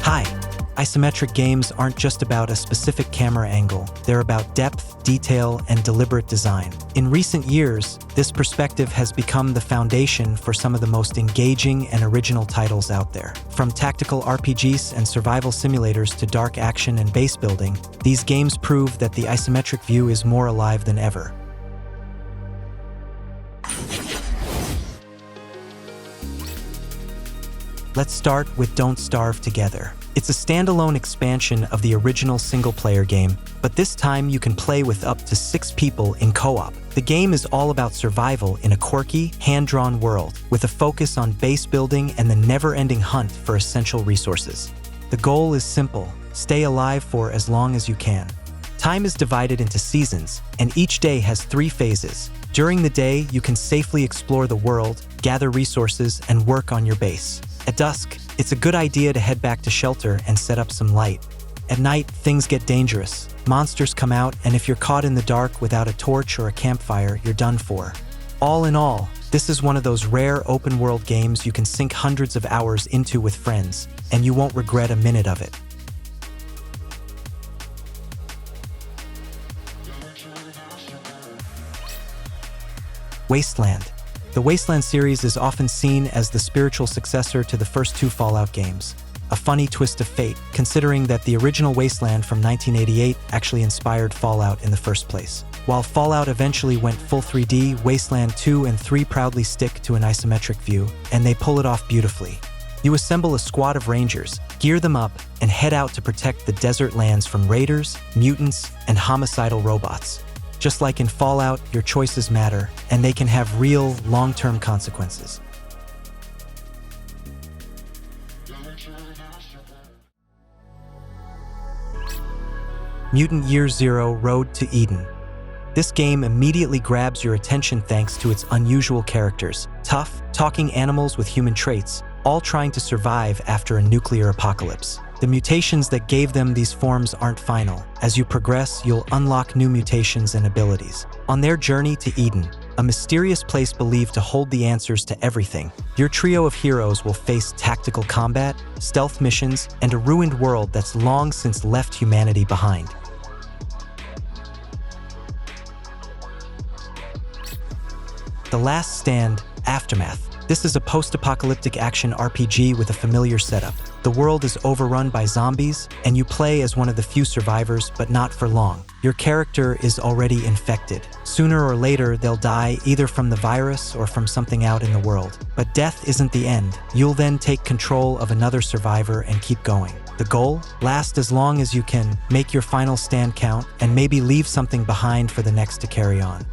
Hi! Isometric games aren't just about a specific camera angle, they're about depth, detail, and deliberate design. In recent years, this perspective has become the foundation for some of the most engaging and original titles out there. From tactical RPGs and survival simulators to dark action and base building, these games prove that the isometric view is more alive than ever. Let's start with Don't Starve Together. It's a standalone expansion of the original single-player game, but this time you can play with up to 6 people in co-op. The game is all about survival in a quirky, hand-drawn world, with a focus on base building and the never-ending hunt for essential resources. The goal is simple: stay alive for as long as you can. Time is divided into seasons, and each day has 3 phases. During the day, you can safely explore the world, gather resources, and work on your base. At dusk, it's a good idea to head back to shelter and set up some light. At night, things get dangerous. Monsters come out, and if you're caught in the dark without a torch or a campfire, you're done for. All in all, this is one of those rare open-world games you can sink hundreds of hours into with friends, and you won't regret a minute of it. Wasteland. The Wasteland series is often seen as the spiritual successor to the first 2 Fallout games. A funny twist of fate, considering that the original Wasteland from 1988 actually inspired Fallout in the first place. While Fallout eventually went full 3D, Wasteland 2 and 3 proudly stick to an isometric view, and they pull it off beautifully. You assemble a squad of rangers, gear them up, and head out to protect the desert lands from raiders, mutants, and homicidal robots. Just like in Fallout, your choices matter, and they can have real, long-term consequences. Mutant Year Zero: Road to Eden. This game immediately grabs your attention thanks to its unusual characters, tough, talking animals with human traits, all trying to survive after a nuclear apocalypse. The mutations that gave them these forms aren't final. As you progress, you'll unlock new mutations and abilities. On their journey to Eden, a mysterious place believed to hold the answers to everything, your trio of heroes will face tactical combat, stealth missions, and a ruined world that's long since left humanity behind. The Last Stand: Aftermath. This is a post-apocalyptic action RPG with a familiar setup. The world is overrun by zombies, and you play as one of the few survivors, but not for long. Your character is already infected. Sooner or later, they'll die either from the virus or from something out in the world. But death isn't the end. You'll then take control of another survivor and keep going. The goal? Last as long as you can, make your final stand count, and maybe leave something behind for the next to carry on.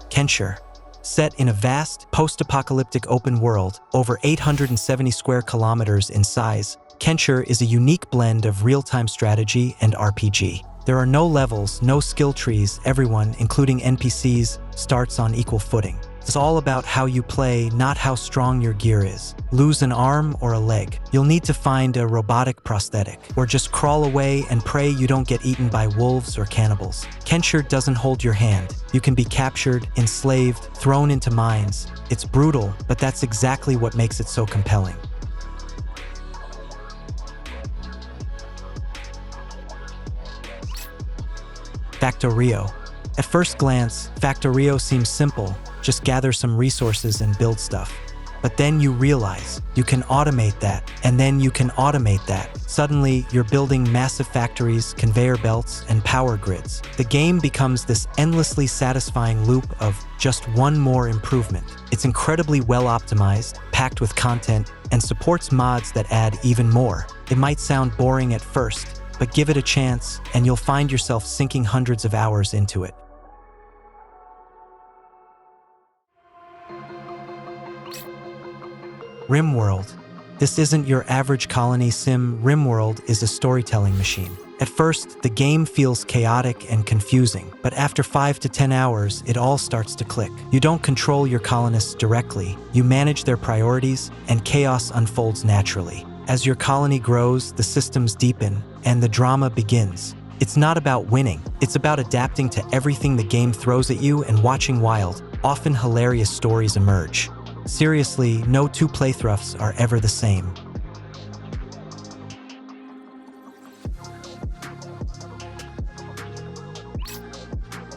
Kenshi. Set in a vast, post-apocalyptic open world, over 870 square kilometers in size, Kenshi is a unique blend of real-time strategy and RPG. There are no levels, no skill trees. Everyone, including NPCs, starts on equal footing. It's all about how you play, not how strong your gear is. Lose an arm or a leg, you'll need to find a robotic prosthetic, or just crawl away and pray you don't get eaten by wolves or cannibals. Kenshi doesn't hold your hand. You can be captured, enslaved, thrown into mines. It's brutal, but that's exactly what makes it so compelling. Factorio. At first glance, Factorio seems simple. Just gather some resources and build stuff. But then you realize you can automate that, and then you can automate that. Suddenly, you're building massive factories, conveyor belts, and power grids. The game becomes this endlessly satisfying loop of just one more improvement. It's incredibly well optimized, packed with content, and supports mods that add even more. It might sound boring at first, but give it a chance, and you'll find yourself sinking hundreds of hours into it. RimWorld. This isn't your average colony sim. RimWorld is a storytelling machine. At first, the game feels chaotic and confusing, but after 5 to 10 hours, it all starts to click. You don't control your colonists directly, you manage their priorities, and chaos unfolds naturally. As your colony grows, the systems deepen, and the drama begins. It's not about winning. It's about adapting to everything the game throws at you and watching wild, often hilarious stories emerge. Seriously, no two playthroughs are ever the same.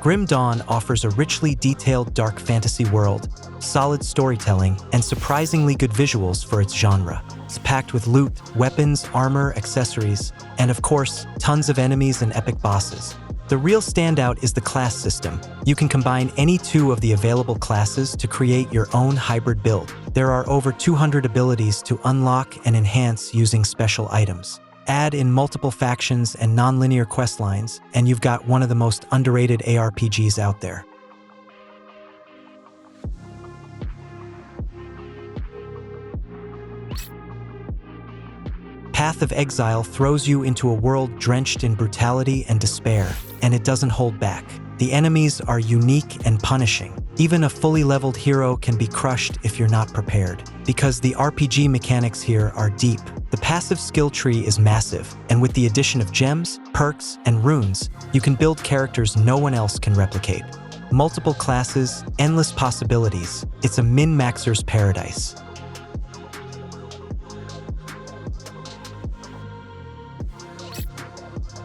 Grim Dawn offers a richly detailed dark fantasy world, solid storytelling, and surprisingly good visuals for its genre. It's packed with loot, weapons, armor, accessories, and of course, tons of enemies and epic bosses. The real standout is the class system. You can combine any two of the available classes to create your own hybrid build. There are over 200 abilities to unlock and enhance using special items. Add in multiple factions and non-linear questlines, and you've got one of the most underrated ARPGs out there. Path of Exile throws you into a world drenched in brutality and despair, and it doesn't hold back. The enemies are unique and punishing. Even a fully leveled hero can be crushed if you're not prepared, because the RPG mechanics here are deep. The passive skill tree is massive, and with the addition of gems, perks, and runes, you can build characters no one else can replicate. Multiple classes, endless possibilities. It's a min-maxer's paradise.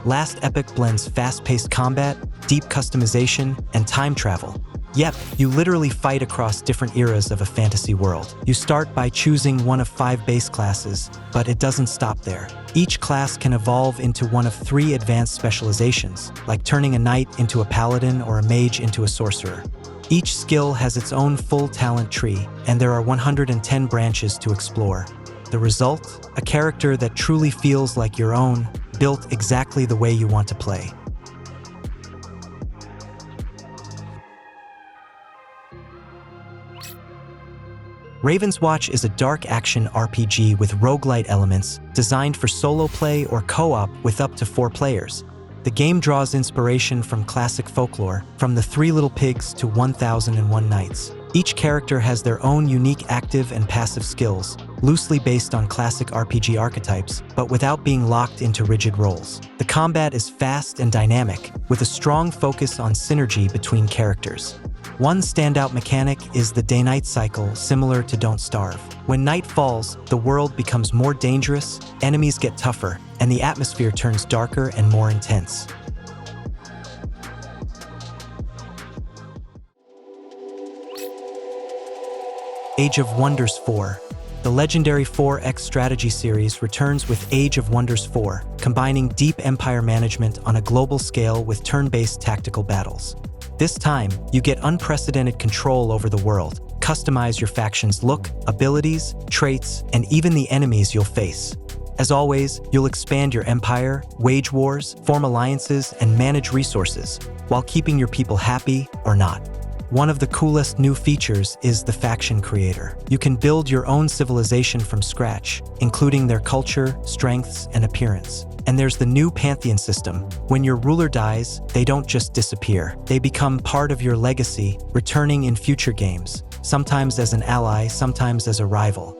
Last Epoch blends fast-paced combat, deep customization, and time travel. Yep, you literally fight across different eras of a fantasy world. You start by choosing one of 5 base classes, but it doesn't stop there. Each class can evolve into one of 3 advanced specializations, like turning a knight into a paladin or a mage into a sorcerer. Each skill has its own full talent tree, and there are 110 branches to explore. The result? A character that truly feels like your own, built exactly the way you want to play. Ravenswatch is a dark action RPG with roguelite elements designed for solo play or co-op with up to 4 players. The game draws inspiration from classic folklore, from the 3 Little Pigs to 1001 Nights. Each character has their own unique active and passive skills, loosely based on classic RPG archetypes, but without being locked into rigid roles. The combat is fast and dynamic, with a strong focus on synergy between characters. One standout mechanic is the day-night cycle, similar to Don't Starve. When night falls, the world becomes more dangerous, enemies get tougher, and the atmosphere turns darker and more intense. Age of Wonders 4. The legendary 4X strategy series returns with Age of Wonders 4, combining deep empire management on a global scale with turn-based tactical battles. This time, you get unprecedented control over the world. Customize your faction's look, abilities, traits, and even the enemies you'll face. As always, you'll expand your empire, wage wars, form alliances, and manage resources, while keeping your people happy or not. One of the coolest new features is the Faction Creator. You can build your own civilization from scratch, including their culture, strengths, and appearance. And there's the new Pantheon system. When your ruler dies, they don't just disappear. They become part of your legacy, returning in future games, sometimes as an ally, sometimes as a rival.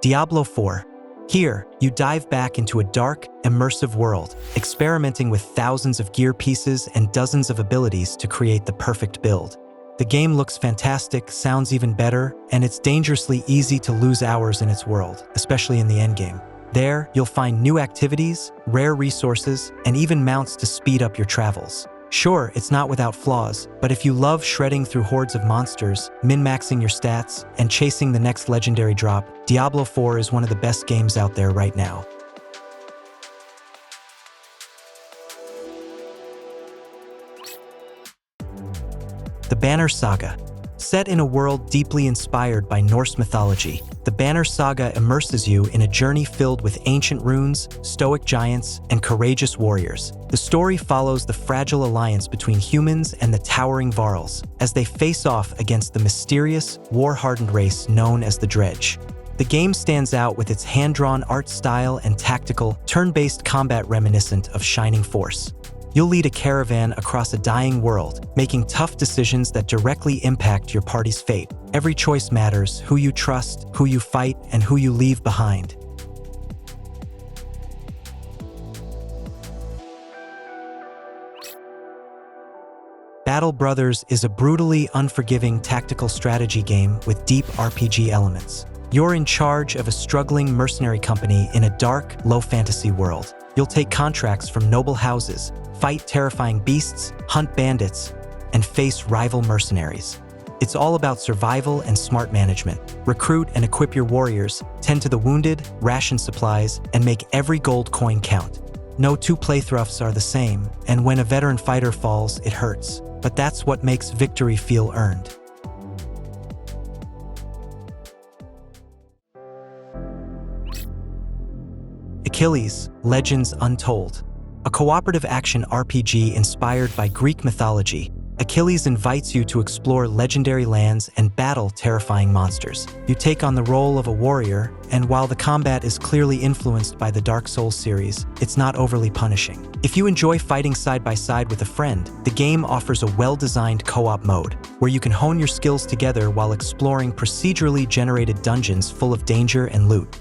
Diablo 4. Here, you dive back into a dark, immersive world, experimenting with thousands of gear pieces and dozens of abilities to create the perfect build. The game looks fantastic, sounds even better, and it's dangerously easy to lose hours in its world, especially in the endgame. There, you'll find new activities, rare resources, and even mounts to speed up your travels. Sure, it's not without flaws, but if you love shredding through hordes of monsters, min-maxing your stats, and chasing the next legendary drop, Diablo 4 is one of the best games out there right now. The Banner Saga. Set in a world deeply inspired by Norse mythology, the Banner Saga immerses you in a journey filled with ancient runes, stoic giants, and courageous warriors. The story follows the fragile alliance between humans and the towering Varls, as they face off against the mysterious, war-hardened race known as the Dredge. The game stands out with its hand-drawn art style and tactical, turn-based combat reminiscent of Shining Force. You'll lead a caravan across a dying world, making tough decisions that directly impact your party's fate. Every choice matters: who you trust, who you fight, and who you leave behind. Battle Brothers is a brutally unforgiving tactical strategy game with deep RPG elements. You're in charge of a struggling mercenary company in a dark, low-fantasy world. You'll take contracts from noble houses, fight terrifying beasts, hunt bandits, and face rival mercenaries. It's all about survival and smart management. Recruit and equip your warriors, tend to the wounded, ration supplies, and make every gold coin count. No two playthroughs are the same, and when a veteran fighter falls, it hurts. But that's what makes victory feel earned. Achilles, Legends Untold. A cooperative action RPG inspired by Greek mythology, Achilles invites you to explore legendary lands and battle terrifying monsters. You take on the role of a warrior, and while the combat is clearly influenced by the Dark Souls series, it's not overly punishing. If you enjoy fighting side by side with a friend, the game offers a well-designed co-op mode, where you can hone your skills together while exploring procedurally generated dungeons full of danger and loot.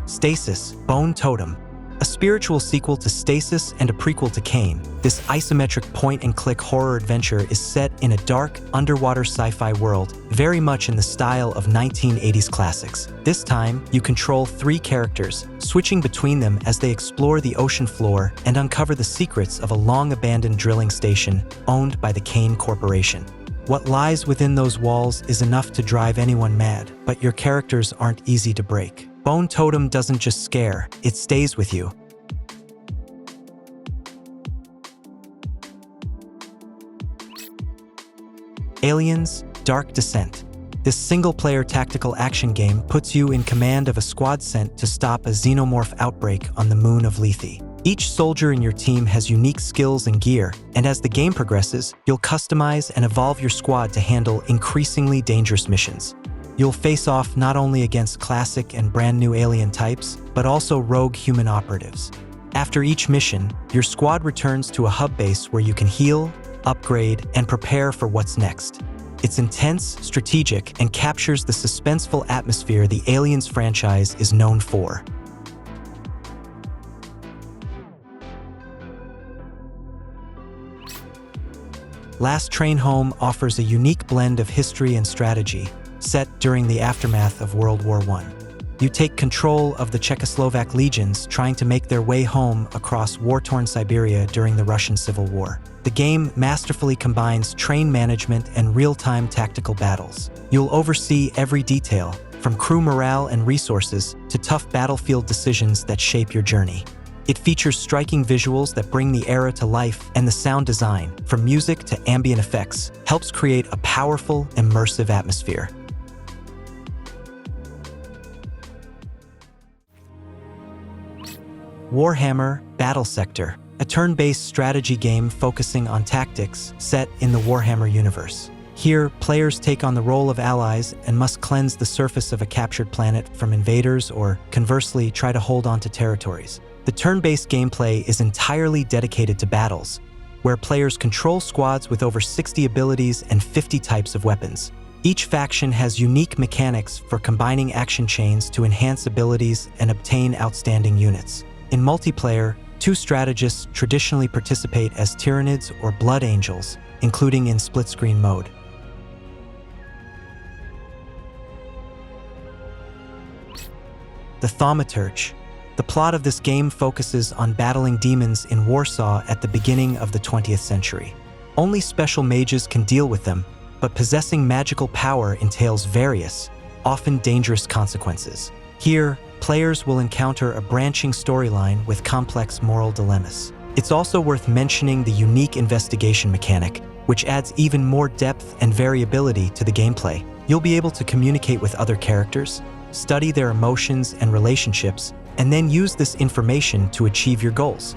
Stasis, Bone Totem. A spiritual sequel to Stasis and a prequel to Cain, this isometric point-and-click horror adventure is set in a dark, underwater sci-fi world, very much in the style of 1980s classics. This time, you control 3 characters, switching between them as they explore the ocean floor and uncover the secrets of a long-abandoned drilling station owned by the Cain Corporation. What lies within those walls is enough to drive anyone mad, but your characters aren't easy to break. Bone Totem doesn't just scare, it stays with you. Aliens, Dark Descent. This single-player tactical action game puts you in command of a squad sent to stop a xenomorph outbreak on the moon of Lethe. Each soldier in your team has unique skills and gear, and as the game progresses, you'll customize and evolve your squad to handle increasingly dangerous missions. You'll face off not only against classic and brand new alien types, but also rogue human operatives. After each mission, your squad returns to a hub base where you can heal, upgrade, and prepare for what's next. It's intense, strategic, and captures the suspenseful atmosphere the Aliens franchise is known for. Last Train Home offers a unique blend of history and strategy, set during the aftermath of World War I. You take control of the Czechoslovak legions trying to make their way home across war-torn Siberia during the Russian Civil War. The game masterfully combines train management and real-time tactical battles. You'll oversee every detail, from crew morale and resources to tough battlefield decisions that shape your journey. It features striking visuals that bring the era to life, and the sound design, from music to ambient effects, helps create a powerful, immersive atmosphere. Warhammer Battlesector, a turn-based strategy game focusing on tactics set in the Warhammer universe. Here, players take on the role of allies and must cleanse the surface of a captured planet from invaders or, conversely, try to hold on to territories. The turn-based gameplay is entirely dedicated to battles, where players control squads with over 60 abilities and 50 types of weapons. Each faction has unique mechanics for combining action chains to enhance abilities and obtain outstanding units. In multiplayer, 2 strategists traditionally participate as Tyranids or Blood Angels, including in split-screen mode. The Thaumaturge. The plot of this game focuses on battling demons in Warsaw at the beginning of the 20th century. Only special mages can deal with them, but possessing magical power entails various, often dangerous consequences. Here, players will encounter a branching storyline with complex moral dilemmas. It's also worth mentioning the unique investigation mechanic, which adds even more depth and variability to the gameplay. You'll be able to communicate with other characters, study their emotions and relationships, and then use this information to achieve your goals.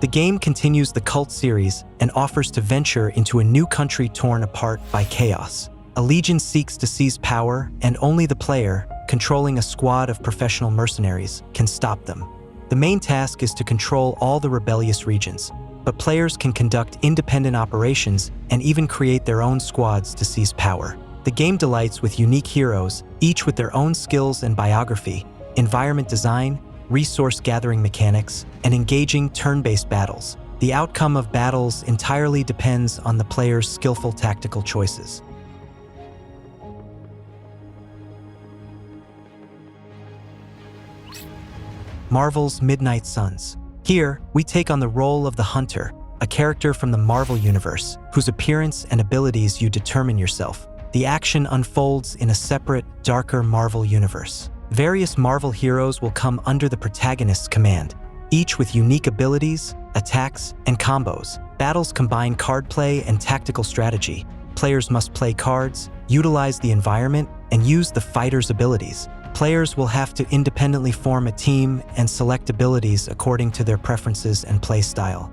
The game continues the cult series and offers to venture into a new country torn apart by chaos. A legion seeks to seize power, and only the player, controlling a squad of professional mercenaries, can stop them. The main task is to control all the rebellious regions, but players can conduct independent operations and even create their own squads to seize power. The game delights with unique heroes, each with their own skills and biography, environment design, resource gathering mechanics, and engaging turn-based battles. The outcome of battles entirely depends on the player's skillful tactical choices. Marvel's Midnight Suns. Here, we take on the role of the Hunter, a character from the Marvel Universe, whose appearance and abilities you determine yourself. The action unfolds in a separate, darker Marvel universe. Various Marvel heroes will come under the protagonist's command, each with unique abilities, attacks, and combos. Battles combine card play and tactical strategy. Players must play cards, utilize the environment, and use the fighter's abilities. Players will have to independently form a team and select abilities according to their preferences and play style.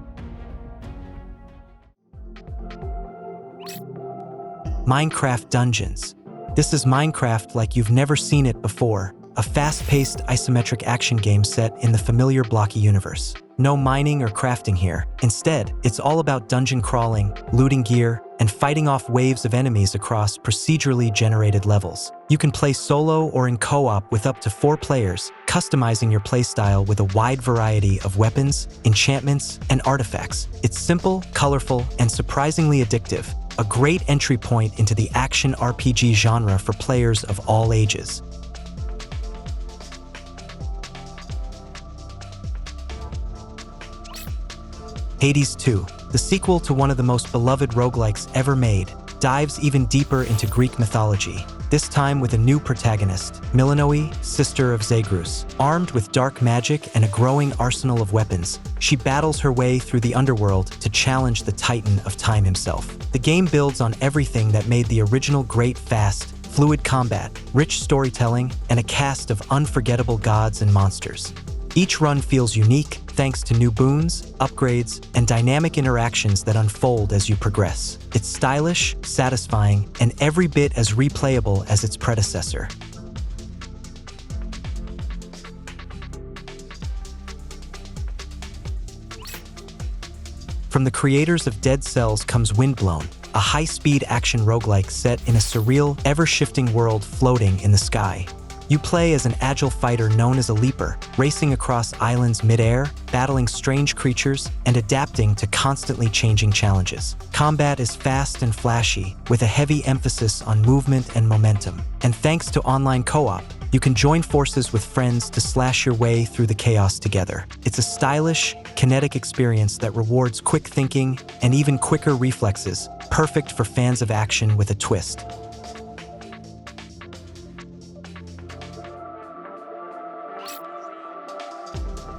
Minecraft Dungeons. This is Minecraft like you've never seen it before, a fast-paced isometric action game set in the familiar blocky universe. No mining or crafting here. Instead, it's all about dungeon crawling, looting gear, and fighting off waves of enemies across procedurally generated levels. You can play solo or in co-op with up to 4 players, customizing your playstyle with a wide variety of weapons, enchantments, and artifacts. It's simple, colorful, and surprisingly addictive, a great entry point into the action RPG genre for players of all ages. Hades 2, the sequel to one of the most beloved roguelikes ever made, dives even deeper into Greek mythology, this time with a new protagonist, Milanoe, sister of Zagreus. Armed with dark magic and a growing arsenal of weapons, she battles her way through the underworld to challenge the Titan of Time himself. The game builds on everything that made the original great: fast, fluid combat, rich storytelling, and a cast of unforgettable gods and monsters. Each run feels unique thanks to new boons, upgrades, and dynamic interactions that unfold as you progress. It's stylish, satisfying, and every bit as replayable as its predecessor. From the creators of Dead Cells comes Windblown, a high-speed action roguelike set in a surreal, ever-shifting world floating in the sky. You play as an agile fighter known as a leaper, racing across islands mid-air, battling strange creatures, and adapting to constantly changing challenges. Combat is fast and flashy, with a heavy emphasis on movement and momentum. And thanks to online co-op, you can join forces with friends to slash your way through the chaos together. It's a stylish, kinetic experience that rewards quick thinking and even quicker reflexes, perfect for fans of action with a twist.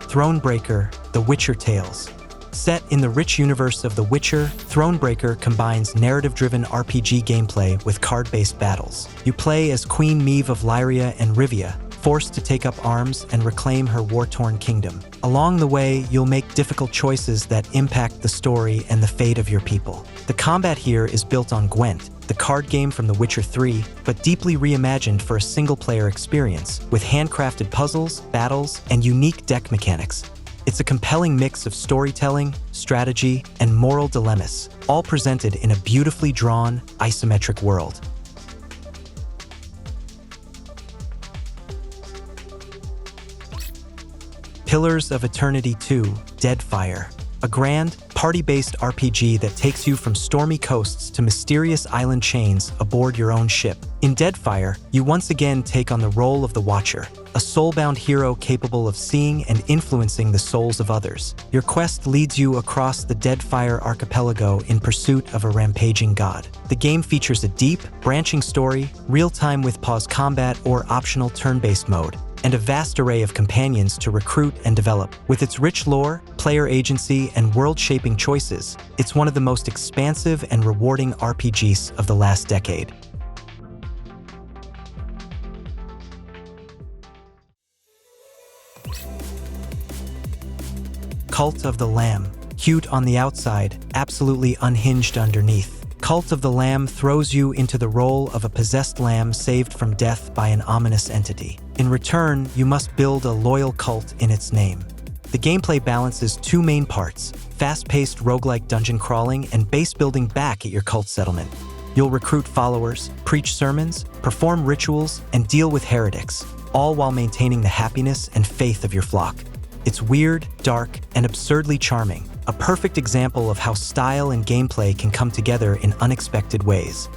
Thronebreaker, The Witcher Tales. Set in the rich universe of The Witcher, Thronebreaker combines narrative-driven RPG gameplay with card-based battles. You play as Queen Meve of Lyria and Rivia, forced to take up arms and reclaim her war-torn kingdom. Along the way, you'll make difficult choices that impact the story and the fate of your people. The combat here is built on Gwent, the card game from The Witcher 3, but deeply reimagined for a single-player experience, with handcrafted puzzles, battles, and unique deck mechanics. It's a compelling mix of storytelling, strategy, and moral dilemmas, all presented in a beautifully drawn, isometric world. Pillars of Eternity 2, Deadfire. A grand, party-based RPG that takes you from stormy coasts to mysterious island chains aboard your own ship. In Deadfire, you once again take on the role of the Watcher, a soul-bound hero capable of seeing and influencing the souls of others. Your quest leads you across the Deadfire archipelago in pursuit of a rampaging god. The game features a deep, branching story, real-time with pause combat or optional turn-based mode, and a vast array of companions to recruit and develop. With its rich lore, player agency, and world-shaping choices, it's one of the most expansive and rewarding RPGs of the last decade. Cult of the Lamb. Cute on the outside, absolutely unhinged underneath. Cult of the Lamb throws you into the role of a possessed lamb saved from death by an ominous entity. In return, you must build a loyal cult in its name. The gameplay balances two main parts: fast-paced roguelike dungeon crawling and base building back at your cult settlement. You'll recruit followers, preach sermons, perform rituals, and deal with heretics, all while maintaining the happiness and faith of your flock. It's weird, dark, and absurdly charming, a perfect example of how style and gameplay can come together in unexpected ways.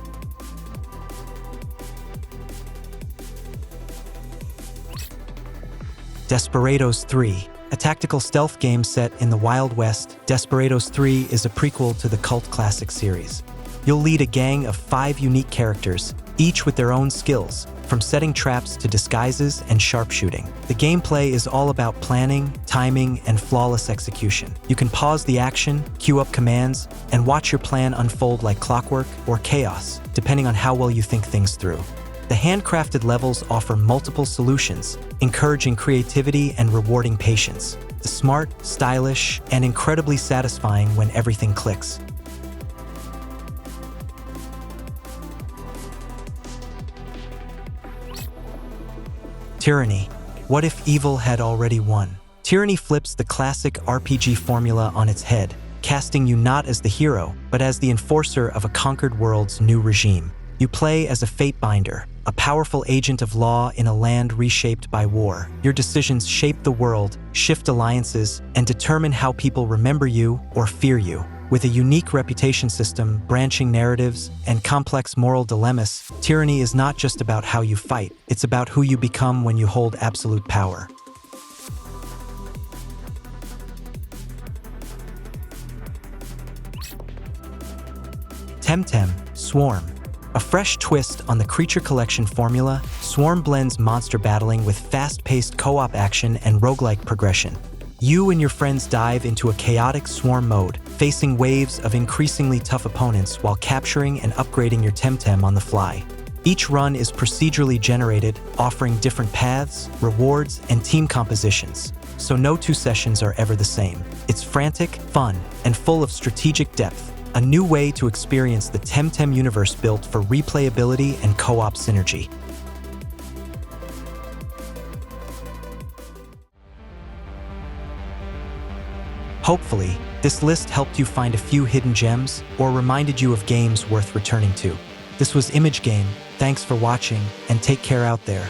Desperados III. A tactical stealth game set in the Wild West, Desperados III is a prequel to the cult classic series. You'll lead a gang of 5 unique characters, each with their own skills, from setting traps to disguises and sharpshooting. The gameplay is all about planning, timing, and flawless execution. You can pause the action, queue up commands, and watch your plan unfold like clockwork or chaos, depending on how well you think things through. The handcrafted levels offer multiple solutions, encouraging creativity and rewarding patience. It's smart, stylish, and incredibly satisfying when everything clicks. Tyranny. What if evil had already won? Tyranny flips the classic RPG formula on its head, casting you not as the hero, but as the enforcer of a conquered world's new regime. You play as a Fatebinder, a powerful agent of law in a land reshaped by war. Your decisions shape the world, shift alliances, and determine how people remember you or fear you. With a unique reputation system, branching narratives, and complex moral dilemmas, Tyranny is not just about how you fight, it's about who you become when you hold absolute power. Temtem, Swarm. A fresh twist on the creature collection formula, Swarm blends monster battling with fast-paced co-op action and roguelike progression. You and your friends dive into a chaotic swarm mode, facing waves of increasingly tough opponents while capturing and upgrading your Temtem on the fly. Each run is procedurally generated, offering different paths, rewards, and team compositions, so no 2 sessions are ever the same. It's frantic, fun, and full of strategic depth, a new way to experience the Temtem universe built for replayability and co-op synergy. Hopefully, this list helped you find a few hidden gems or reminded you of games worth returning to. This was Image Game. Thanks for watching, and take care out there.